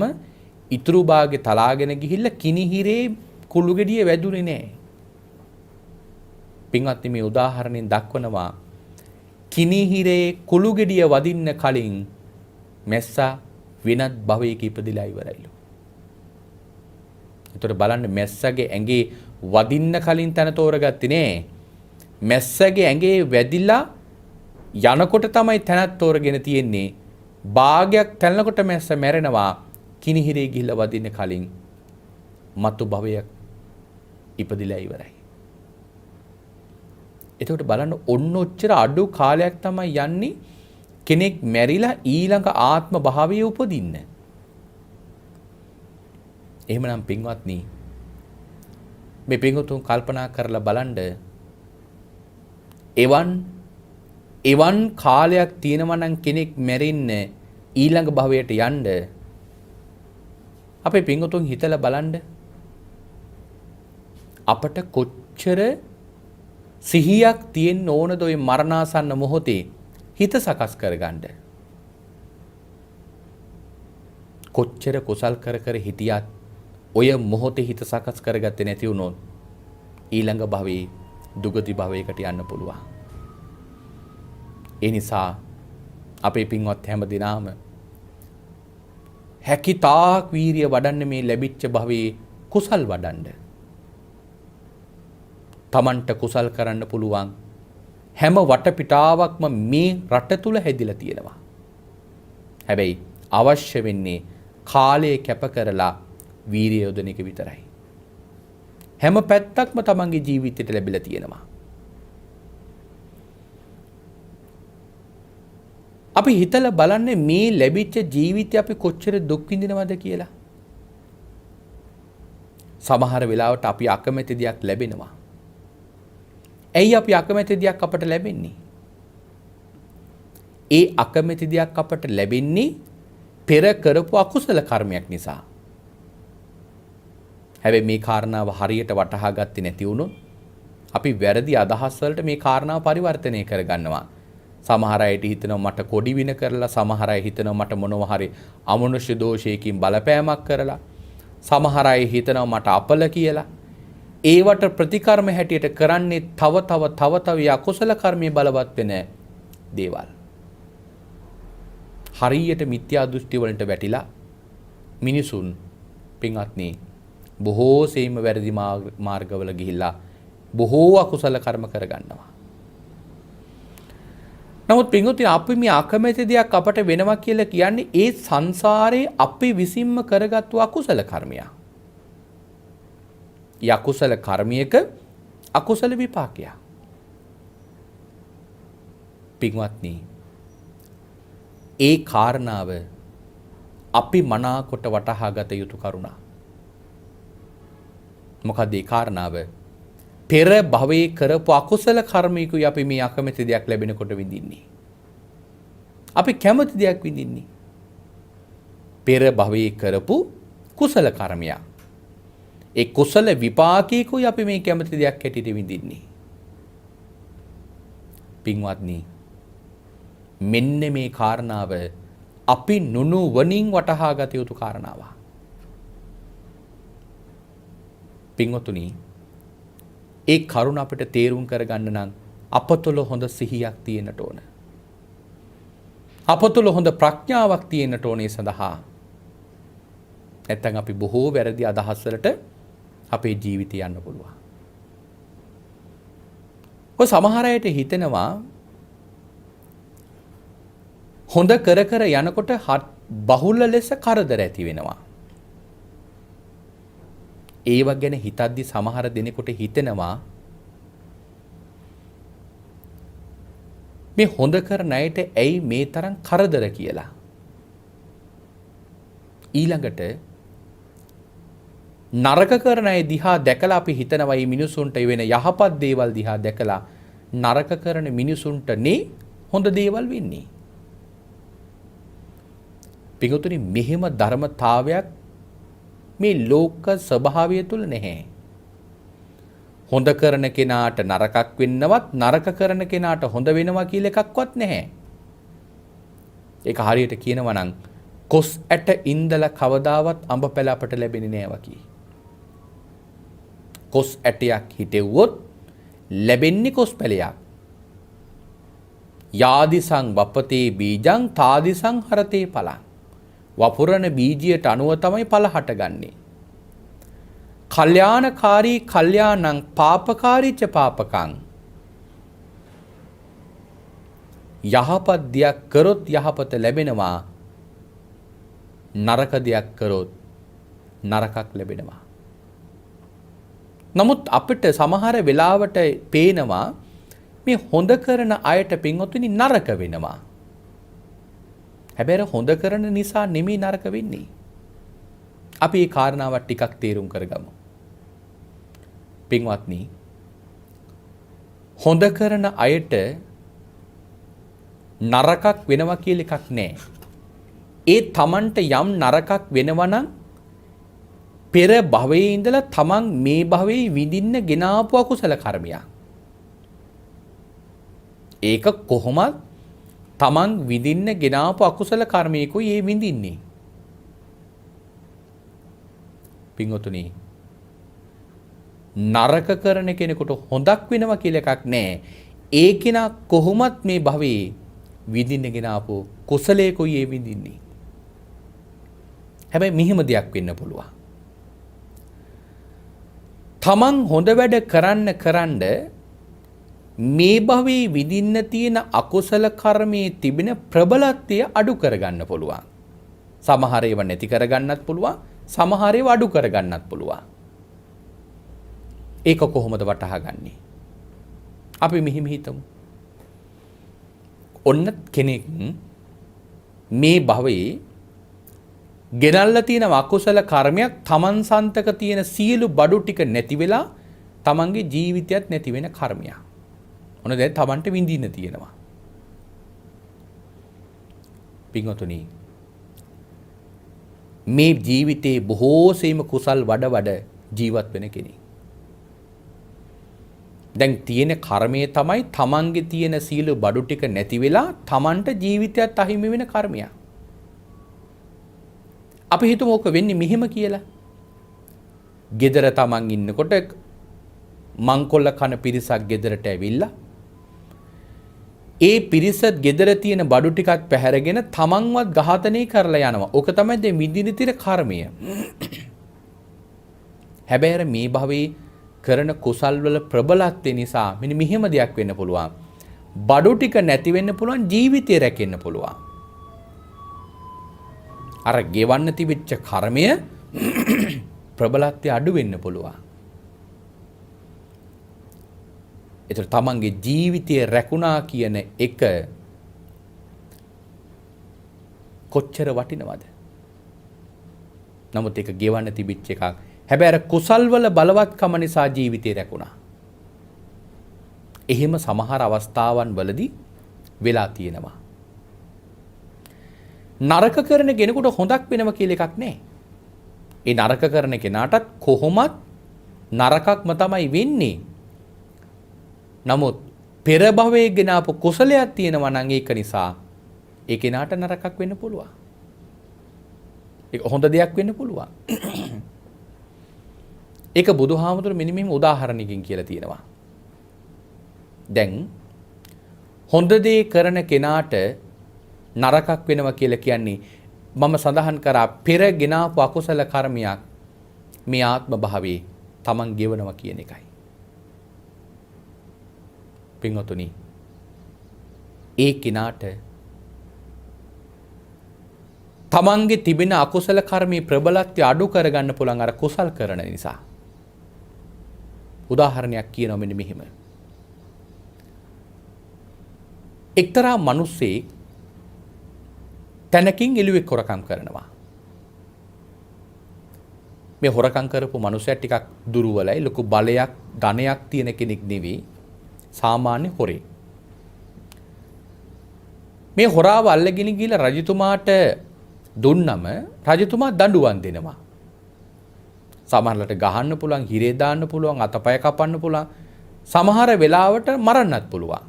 Speaker 1: ඉතුරු භාගේ තලාගෙන ගිහිල්ලා කිනිහිරේ කුළු ගෙඩිය වැදුනේ නැහැ. පින්වත්නි මේ උදාහරණයෙන් දක්වනවා කිනිහිරේ කුළු ගෙඩිය වදින්න කලින් මැස්සා වෙනත් භවයක ඉපදිලා ඉවරයිලු. ඒතර බලන්න මැස්සගේ ඇඟේ වදින්න කලින් තැන තෝරගත්තේ නෑ. මැස්සගේ ඇඟේ වැදිලා යනකොට තමයි තැනක් තෝරගෙන තියෙන්නේ. භාගයක් තැලනකොට මැස්ස මැරෙනවා. කිනිහිරේ ගිහිල්ලා වදින්න කලින් මතු භවයක් ඉපදිලා ඉවරයි. එතකොට බලන්න ඔන්න ඔච්චර අඩු කාලයක් තමයි යන්නේ කෙනෙක් මැරිලා ඊළඟ ආත්ම භාවයේ උපදින්න. එහෙමනම් පින්වත්නි මේ පින්වතුන් කල්පනා කරලා බලන්න එවන් කාලයක් තියෙනවා නම් කෙනෙක් මැරෙන්න ඊළඟ භවයට යන්න අපේ පින්වතුන් හිතලා බලන්න අපට කොච්චර සිහියක් තියෙන්න ඕනද ඔය මරණාසන්න මොහොතේ හිත සකස් කරගන්න. කොච්චර කුසල් කර හිටියත් ඔය මොහොතේ හිත සකස් කරගත්තේ නැති වුණොත් ඊළඟ භවයේ දුගති භවයකට යන්න පුළුවන්. ඒ නිසා අපේ පින්වත් හැම දිනාම හැකිතාක් වීරිය වඩන්න මේ ලැබිච්ච භවයේ කුසල් වඩන්න. තමන්ට කුසල් කරන්න පුළුවන් හැම වටපිටාවක්ම මේ රට තුල හැදිලා තියෙනවා. හැබැයි අවශ්‍ය වෙන්නේ කාලය කැප කරලා වීරිය යොදන එක විතරයි. හැම පැත්තක්ම තමන්ගේ ජීවිතයට ලැබිලා තියෙනවා. අපි හිතලා බලන්නේ මේ ලැබිච්ච ජීවිතය අපි කොච්චර දුක් විඳිනවද කියලා. සමහර වෙලාවට අපි අකමැති දෙයක් ලැබෙනවා. ඇයි අපි අකමැති දෙයක් අපට ලැබෙන්නේ? ඒ අකමැති දෙයක් අපට ලැබෙන්නේ පෙර කරපු අකුසල කර්මයක් නිසා. හැබැයි මේ කාරණාව හරියට වටහා ගත්තේ නැති වුණොත් අපි වැරදි අදහස් වලට මේ කාරණාව පරිවර්තනය කරගන්නවා. සමහර අයට හිතනවා මට කොඩි වින කරලා, සමහර අය හිතනවා මට මොනවා හරි අමනුෂ්‍ය දෝෂයකින් බලපෑමක් කරලා, සමහර අය හිතනවා මට අපල කියලා. ඒවට ප්‍රතිකර්ම හැටියට කරන්නේ තව අකුසල කර්මයේ බලවත් වෙන දේවල්. හරියට මිත්‍යා දෘෂ්ටි වලට වැටිලා මිනිසුන් පින්වත්නි බොහෝ සෙයින්ම වැරදි මාර්ගවල ගිහිල්ලා බොහෝ අකුසල කර්ම කරගන්නවා. නමුත් පින්වත්නි අපි මේ අකමැති දෙයක් අපට වෙනවා කියලා කියන්නේ ඒ සංසාරේ අපි විසින්ම කරගත්තු අකුසල කර්මයක්. යකුසල කර්මයක අකුසල විපාකයක්. පින්වත්නි, ඒ කාරණාව අපි මනාකොට වටහා ගත යුතු කරුණා. මොකද ඒ කාරණාව පෙර භවයේ කරපු අකුසල කර්මයකුයි අපි මේ අකමැති දෙයක් ලැබෙනකොට විඳින්නේ. අපි කැමති දෙයක් විඳින්නේ. පෙර භවයේ කරපු කුසල කර්මයක්. ඒ කුසල විපාකයකුයි අපි මේ කැමති දෙයක් හැටියට විඳින්නේ. පින්වත්නි, මෙන්න මේ කාරණාව අපි නුනුවණින් වටහා ගත යුතු කාරණාවක්. පින්වතුනි, ඒ කරුණ අපිට තේරුම් කරගන්න නම් අප තුළ හොඳ සිහියක් තියෙන්නට ඕන. අප තුළ හොඳ ප්‍රඥාවක් තියෙන්නට ඕනේ සඳහා. නැත්තම් අපි බොහෝ වැරදි අදහස් වලට අපේ ජීවිතය යන්න පුළුවන්. ඔය සමහර අයට හිතෙනවා හොඳ කර කර යනකොට බහුල ලෙස කරදර ඇති වෙනවා. ඒව ගැන හිතද්දි සමහර දෙනෙකුට හිතෙනවා මේ හොඳ කරන අයට ඇයි මේ තරම් කරදර කියලා. ඊළඟට නරක කරන අය දිහා දැකලා අපි හිතනවා මේ මිනිසුන්ට වෙන යහපත් දේවල් දිහා දැකලා නරක කරන මිනිසුන්ට නේ හොඳ දේවල් වෙන්නේ. පිටුතුනි, මෙහෙම ධර්මතාවයක් මේ ලෝක ස්වභාවය තුල නැහැ. හොඳ කරන කෙනාට නරකක් වෙන්නවත් නරක කරන කෙනාට හොඳ වෙනවා කියලා එකක්වත් නැහැ. ඒක හරියට කියනවා නම් කොස් ඇට ඉඳලා කවදාවත් අඹ පැල අපට ලැබෙන්නේ නැහැ වකි. කොස් ඇටයක් හිටෙව්වොත් ලැබෙන්නේ කොස් පැලයක්. යාදිසං වපතේ බීජං තාදිසං හරතේ පලං. වපුරන බීජයට අනුව තමයි පල හටගන්නේ. කල්යාණකාරී කල්යාණං පාපකාරීච පාපකං. යහපත් දෙයක් කරොත් යහපත ලැබෙනවා. නරක දෙයක් කරොත් නරකක් ලැබෙනවා. නමුත් අපිට සමහර වෙලාවට පේනවා මේ හොඳ කරන අයට පින්වතුනි නරක වෙනවා. හැබැයි හොඳ කරන නිසා නෙමෙයි නරක වෙන්නේ. අපි මේ කාරණාව ටිකක් තේරුම් කරගමු. පින්වත්නි, හොඳ කරන අයට නරකක් වෙනවා කියලා එකක් නැහැ. ඒ තමන්ට යම් නරකක් වෙනවා නම් පෙර භවයේ ඉඳලා තමන් මේ භවයේ විඳින්න ගෙනාපු අකුසල කර්මයක්. ඒක කොහොමද තමන් විඳින්න ගෙනාපු අකුසල කර්මයකුයි ඒ විඳින්නේ. පින්වතුනි, නරක කරන කෙනෙකුට හොඳක් වෙනවා කියලා එකක් නැහැ. ඒ කෙනා කොහොමත් මේ භවයේ විඳින්න ගෙනාපු කුසලයකුයි ඒ විඳින්නේ. හැබැයි මෙහෙම දෙයක් වෙන්න පුළුවන්. තමන් හොඳ වැඩ කරන්න මේ භවයේ විඳින්න තියෙන අකුසල කර්මයේ තිබෙන ප්‍රබලත්වය අඩු කරගන්න පුළුවන්. සමහර ඒවා නැති කරගන්නත් පුළුවන්, සමහර ඒවා අඩු කරගන්නත් පුළුවන්. ඒක කොහොමද වටහා ගන්නෙ? අපි මෙහිම හිතමු. ඔන්න කෙනෙක් මේ භවයේ ගෙනල්ලා තියෙන අකුසල කර්මයක් තමන් සන්තක තියෙන සියලු බඩු ටික නැති වෙලා තමන්ගේ ජීවිතයත් නැති වෙන කර්මයක්. ඔන්න දැන් තමන්ට විඳින්න තියෙනවා. පින්වතුනි, මේ ජීවිතේ බොහෝසෙයිම කුසල් වඩ ජීවත් වෙන කෙනෙක්. දැන් තියෙන කර්මය තමයි තමන්ගේ තියෙන සියලු බඩු ටික නැති වෙලා තමන්ට ජීවිතයත් අහිමි වෙන කර්මයක්. අපි හිතමු ඕක වෙන්නේ මෙහෙම කියලා. ගෙදර තමන් ඉන්නකොට මංකොල්ල කන පිරිසක් ගෙදරට ඇවිල්ලා ඒ පිරිසත් ගෙදර තියෙන බඩු ටිකක් පැහැරගෙන තමන්වත් ඝාතනය කරලා යනවා. ඕක තමයි දැන් විඳින තිර කර්මය. හැබැයි මේ භවයේ කරන කුසල් වල ප්‍රබලත්වය නිසා මෙන්න මෙහෙම දෙයක් වෙන්න පුළුවන්. බඩු ටික නැති වෙන්න පුළුවන්, ජීවිතය රැකෙන්න පුළුවන්. අර ගෙවන්න තිබිච්ච කර්මය ප්‍රබලත්වය අඩු වෙන්න පුළුවන්. ඒතර තමන්ගේ ජීවිතය රැකුණා කියන එක කොච්චර වටිනවද? නමුත් ඒක ගෙවන්න තිබිච්ච එකක්. හැබැයි අර කුසල් වල බලවත්කම නිසා ජීවිතේ රැකුණා. එහෙම සමහර අවස්ථාවන් වලදී වෙලා තියෙනවා. නරක කරන කෙනෙකුට හොඳක් වෙනව කියලා එකක් නැහැ. ඒ නරක කරන කෙනාටත් කොහොමත් නරකක්ම තමයි වෙන්නේ. නමුත් පෙර භවයේ ගෙන ආපු කුසලයක් තියෙනවා නම් ඒක නිසා ඒ කෙනාට නරකක් වෙන්න පුළුවන්. ඒක හොඳ දෙයක් වෙන්න පුළුවන්. ඒක බුදුහාමුදුරු මෙන්න මෙහෙම උදාහරණයකින් කියලා තියෙනවා. දැන් හොඳ දේ කරන කෙනාට නරකක් වෙනවා කියලා කියන්නේ මම සඳහන් කරා පෙර ගෙනාපු අකුසල කර්මයක් මේ ආත්ම භාවයේ Taman ගෙවනවා කියන එකයි. පින්වතුනි, ඒ කෙනාට තමන්ගේ තිබෙන අකුසල කර්මී ප්‍රබලත්වය අඩු කරගන්න පුළුවන් අර කුසල් කරන නිසා. උදාහරණයක් කියනවා මෙන්න මෙහෙම. එක්තරා මිනිස්සෙක් තැනකින් එළුවෙක් හොරකම් කරනවා. මේ හොරකම් කරපු මිනිසයා ටිකක් දුර්වලයි, ලොකු බලයක්, ධනයක් තියෙන කෙනෙක් නෙවෙයි, සාමාන්‍ය හොරෙක්. මේ හොරාව අල්ලගෙන ගිහලා රජතුමාට දුන්නම රජතුමා දඬුවම් දෙනවා. සමහරකට ගහන්න පුළුවන්, හිරේ දාන්න පුළුවන්, අතපය කපන්න පුළුවන්, සමහර වෙලාවට මරන්නත් පුළුවන්.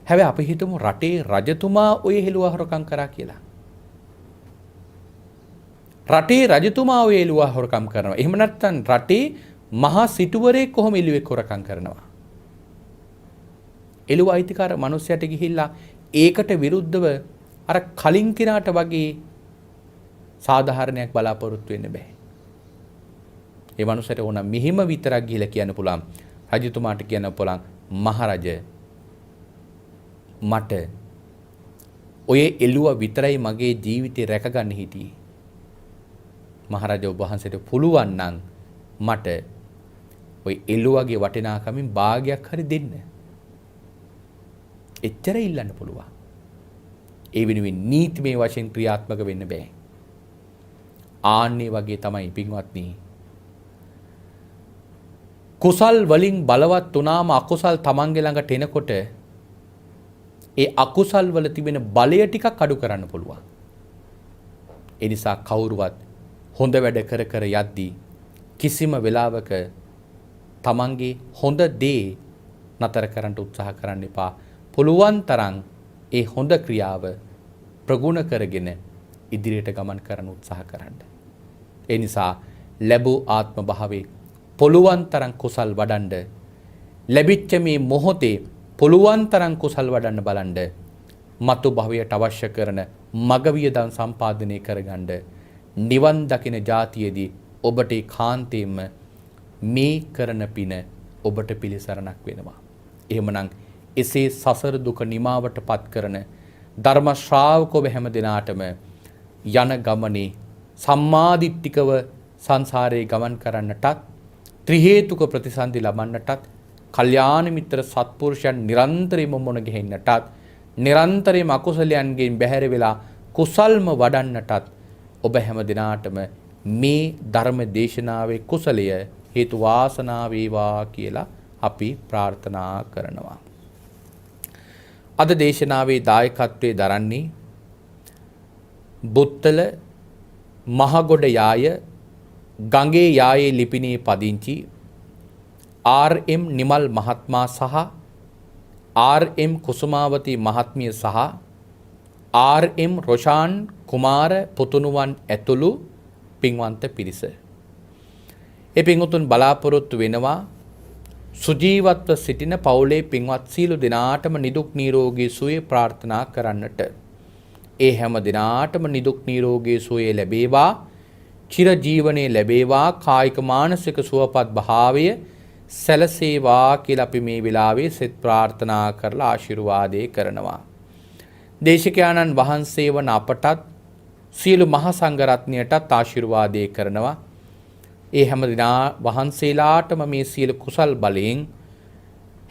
Speaker 1: හැබැයි අපි හිතමු රටේ රජතුමා ඔය හෙළුවා හොරකම් කරා කියලා. රටේ රජතුමා ඔය හෙළුවා හොරකම් කරනවා. එහෙම නැත්නම් රටේ මහා සිටුවරයෙක් කොහොම එළුවෙක් හොරකම් කරනවා. එළුව අයිතිකාර මිනිස්සයාට ගිහිල්ලා ඒකට විරුද්ධව අර කලින් කිනාට වගේ සාධාරණයක් බලාපොරොත්තු වෙන්න බෑ. ඒ මනුස්සයට ඕන මෙහිම විතරක් ගිහිල්ලා කියන්න පුළුවන්. රජතුමාට කියන්න පුළුවන්, මහරජ මට ඔය එළුව විතරයි මගේ ජීවිතේ රැකගන්න හිටියේ. මහරජ ඔබ වහන්සේට පුළුවන් නම් මට ඔය එළුවගේ වටිනාකමින් භාගයක් හරි දෙන්න. එච්චර ඉල්ලන්න පුළුවන්. ඒ වෙනුවෙන් නීතිමය වශයෙන් ක්‍රියාත්මක වෙන්න බෑ. ආන්නේ වගේ තමයි පින්වත්නි. කුසල් වලින් බලවත් වුණාම අකුසල් තමන්ගේ ළඟට එනකොට ඒ අකුසල් වල තිබෙන බලය ටිකක් අඩු කරන්න පුළුවන්. ඒ නිසා කවුරුවත් හොඳ වැඩ කර කර යද්දී කිසිම වෙලාවක තමන්ගේ හොඳ දේ නතර කරන්න උත්සාහ කරන්න එපා. පුළුවන් තරම් ඒ හොඳ ක්‍රියාව ප්‍රගුණ කරගෙන ඉදිරියට ගමන් කරන්න උත්සාහ කරන්න. ඒ නිසා ලැබූ ආත්ම භාවයේ පුළුවන් තරම් කුසල් වඩන්න, ලැබිච්ච මේ මොහොතේ පුළුවන් තරම් කුසල් වඩන්න බලන්න. මතු භවයට අවශ්‍ය කරන මග වියදම් සම්පාදනය කරගන්න. නිවන් දකින જાතියේදී ඔබට කාන්තේම මේ කරන පින ඔබට පිළිසරණක් වෙනවා. එහෙමනම් එසේ සසර දුක නිමාවට පත් කරන ධර්ම ශ්‍රාවකව හැම දිනාටම යන ගමනේ සම්මාදිට්ඨිකව සංසාරේ ගමන් කරන්නටත්, ත්‍රි හේතුක ප්‍රතිසන්දි ලබන්නටත්, කල්යාණ මිත්‍ර සත්පුරුෂයන් නිරන්තරයෙන්ම මුණ ගැහෙන්නටත්, නිරන්තරයෙන්ම අකුසලයන්ගෙන් බැහැර වෙලා කුසල්ම වඩන්නටත් ඔබ හැම දිනාටම මේ ධර්ම දේශනාවේ කුසලය හේතු වාසනා වේවා කියලා අපි ප්‍රාර්ථනා කරනවා. අද දේශනාවේ දායකත්වයේ දරන්නේ බුත්තල මහගොඩ යාය ගඟේ යායේ ලිපිනේ පදිංචි ආර්.එම්. නිමල් මහත්මයා සහ ආර්.එම්. කුසුමාවති මහත්මිය සහ ආර්.එම්. රොෂාන් කුමාර පුතුණුවන් ඇතුළු පින්වන්ත පිරිස. ඒ පින්වතුන් බලාපොරොත්තු වෙනවා සුජීවත්ව සිටින පවුලේ පින්වත් සියලු දෙනාටම නිදුක් නිරෝගී සුවය ප්‍රාර්ථනා කරන්නට. ඒ හැම දිනාටම නිදුක් නිරෝගී සුවය ලැබේවා, චිර ජීවනයේ ලැබේවා, කායික මානසික සුවපත් භාවය සැලසේවා කියලා අපි මේ වෙලාවේ සෙත් ප්‍රාර්ථනා කරලා ආශිර්වාදේ කරනවා. දේශකයාණන් වහන්සේ වන අපටත් සියලු මහා සංඝ රත්නයටත් ආශිර්වාදේ කරනවා. ඒ හැම දිනා වහන්සේලාටම මේ සියලු කුසල් බලයෙන්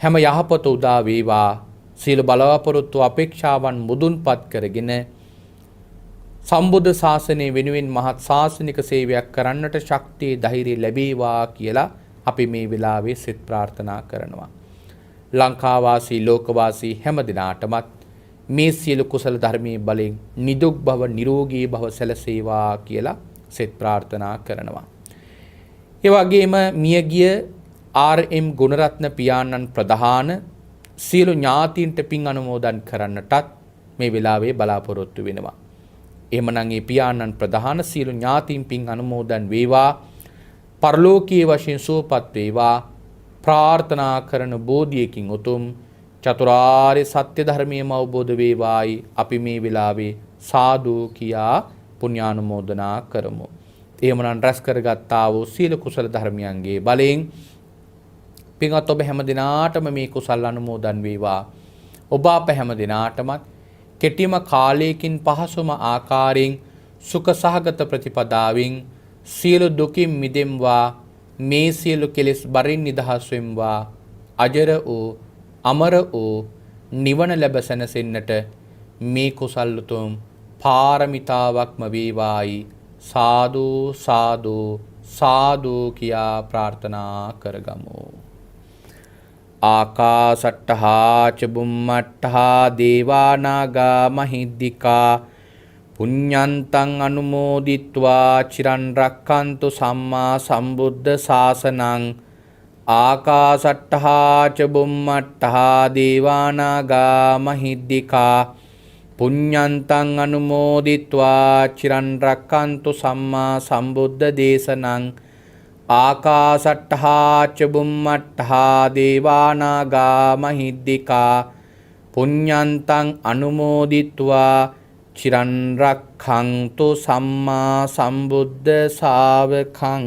Speaker 1: හැම යහපත උදා වේවා. සියලු බලාපොරොත්තු අපේක්ෂාවන් මුදුන්පත් කරගෙන සම්බුද්ධ ශාසනය වෙනුවෙන් මහත් ශාසනික සේවයක් කරන්නට ශක්තිය ධෛර්යය ලැබේවා කියලා අපි මේ වෙලාවේ සිත ප්‍රාර්ථනා කරනවා. ලංකාවාසී ලෝකවාසී හැම දිනාටමත් මේ සියලු කුසල ධර්මයේ බලයෙන් නිදුක් භව නිරෝගී භව සැලසේවා කියලා සිත ප්‍රාර්ථනා කරනවා. ඒ වගේම මියගිය ආර්.එම්. ගුණරත්න පියාණන් ප්‍රධාන සියලු ඥාතීන්ට පින් අනුමෝදන් කරන්නටත් මේ වෙලාවේ බලාපොරොත්තු වෙනවා. එහෙමනම් මේ පියාණන් ප්‍රධාන සියලු ඥාතීන් පින් අනුමෝදන් වේවා. පරලෝකීය වශයෙන් සුවපත් වේවා. ප්‍රාර්ථනා කරන බෝධියකින් උතුම් චතුරාර්ය සත්‍ය ධර්මයම අවබෝධ වේවායි අපි මේ වෙලාවේ සාදු කියා පුණ්‍යානුමෝදනා කරමු. එහෙමනම් රැස් කරගත්තා වූ සීල කුසල ධර්මයන්ගේ බලයෙන් පින්වත් ඔබ හැම දිනාටම මේ කුසල් අනුමෝදන් වේවා. ඔබ අප හැම දිනාටමත් කෙටිම කාලයකින් පහසුම ආකාරයෙන් සුඛ සහගත ප්‍රතිපදාවෙන් සියලු දුකින් මිදෙම්වා. මේ සියලු කෙලෙස් බරින් නිදහස් වෙම්වා. අජර වූ අමර වූ නිවන ලැබ සැනසෙන්නට මේ කුසල් උතුම් පාරමිතාවක්ම වේවායි සාදු සාදු සාදු කියා ප්‍රාර්ථනා කරගමු. ආකාසට්ඨා ච බුම්මට්ඨා දේවා නාග මහිද්దికා පුඤ්ඤන්තං අනුමෝදිත්වා චිරන් රක්ඛන්තු සම්මා සම්බුද්ධ ශාසනං. ආකාසට්ඨා ච බුම්මට්ඨා දේවා නාග මහිද්దికා පුඤ්ඤන්තං අනුමෝදිත්වා චිරන් රක්ඛන්තු සම්මා සම්බුද්ධ දේශනං. ආකාසට්ඨා ච බුම්මට්ඨා දේවා නාග මහිද්దికා පුඤ්ඤන්තං අනුමෝදිත්වා චිරන් රක්ඛන්තු සම්මා සම්බුද්ධ ශාවකං.